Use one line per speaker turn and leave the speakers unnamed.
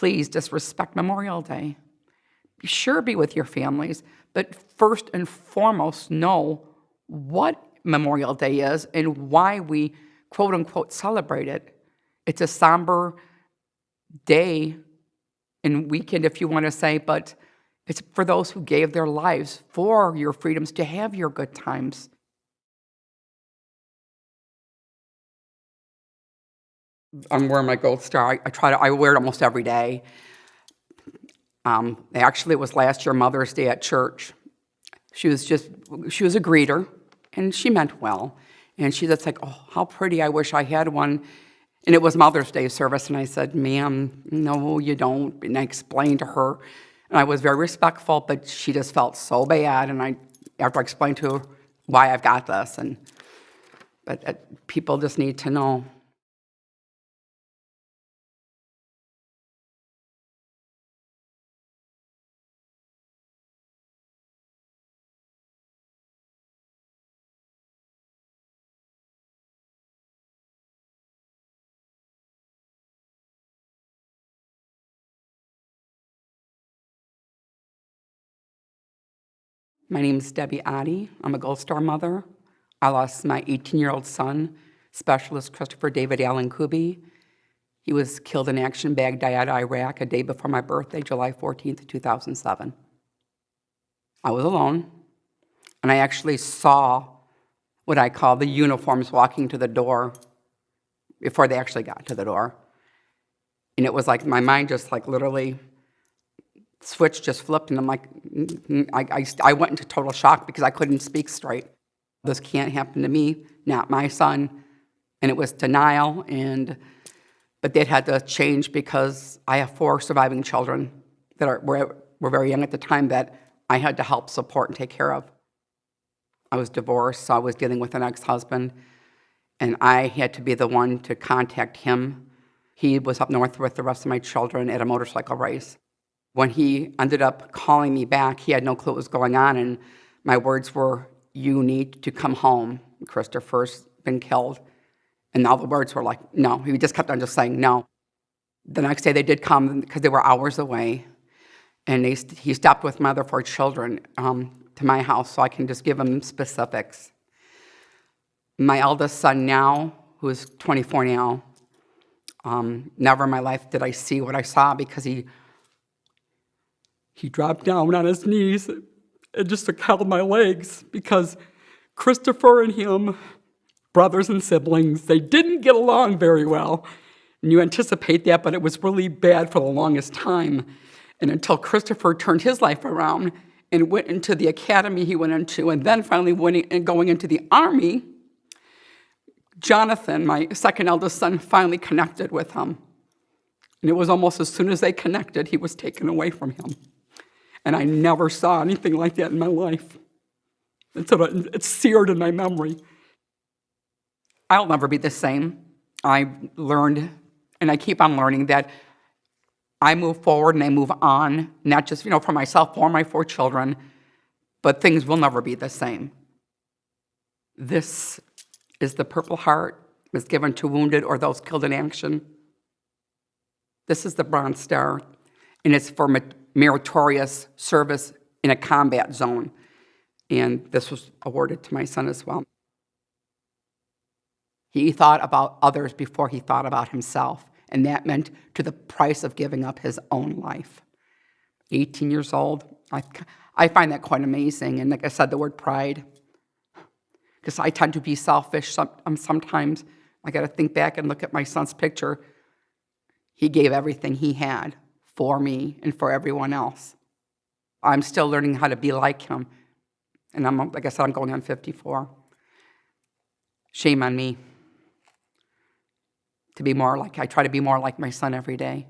please disrespect Memorial Day. Sure, be with your families, but first and foremost, know what Memorial Day is and why we, quote unquote, celebrate it. It's a somber day and weekend, if you want to say, but it's for those who gave their lives for your freedoms to have your good times. I'm wearing my gold star. I wear it almost every day. Actually, it was last year Mother's Day at church. She was a greeter, and she meant well. And she's just like, oh, how pretty, I wish I had one. And it was Mother's Day service, and I said, ma'am, no, you don't. And I explained to her, and I was very respectful, but she just felt so bad. And after I explained to her why I've got this, but people just need to know. My name is Debbie Otte. I'm a Gold Star mother. I lost my 18-year-old son, Specialist Christopher David Allen Kuby. He was killed in action, Baghdad, Iraq, a day before my birthday, July 14th, 2007. I was alone, and I actually saw what I call the uniforms walking to the door before they actually got to the door. And it was like my mind just like literally switch just flipped, and I'm like, I went into total shock because I couldn't speak straight. This can't happen to me, not my son. And it was denial, but that had to change because I have 4 surviving children that were very young at the time that I had to help support and take care of. I was divorced, so I was dealing with an ex-husband, and I had to be the one to contact him. He was up north with the rest of my children at a motorcycle race. When he ended up calling me back, he had no clue what was going on, and my words were, you need to come home. Christopher's been killed. And all the words were like, no. He just kept on just saying no. The next day they did come because they were hours away, and he stopped with my other 4 children to my house, so I can just give them specifics. My eldest son now, who is 24 now, never in my life did I see what I saw because he dropped down on his knees and just held my legs because Christopher and him, brothers and siblings, they didn't get along very well. And you anticipate that, but it was really bad for the longest time. And until Christopher turned his life around and went into the academy he went into, and then finally going into the Army, Jonathan, my second eldest son, finally connected with him. And it was almost as soon as they connected, he was taken away from him. And I never saw anything like that in my life. And so it's seared in my memory. I'll never be the same. I learned, and I keep on learning, that I move forward and I move on, not just for myself or my 4 children, but things will never be the same. This is the Purple Heart. It was given to wounded or those killed in action. This is the Bronze Star, and it's for meritorious service in a combat zone. And this was awarded to my son as well. He thought about others before he thought about himself, and that meant to the price of giving up his own life. 18 years old, I find that quite amazing. And like I said, the word pride, because I tend to be selfish sometimes. I got to think back and look at my son's picture. He gave everything he had for me and for everyone else. I'm still learning how to be like him. And like I said, I'm going on 54. Shame on me. I try to be more like my son every day.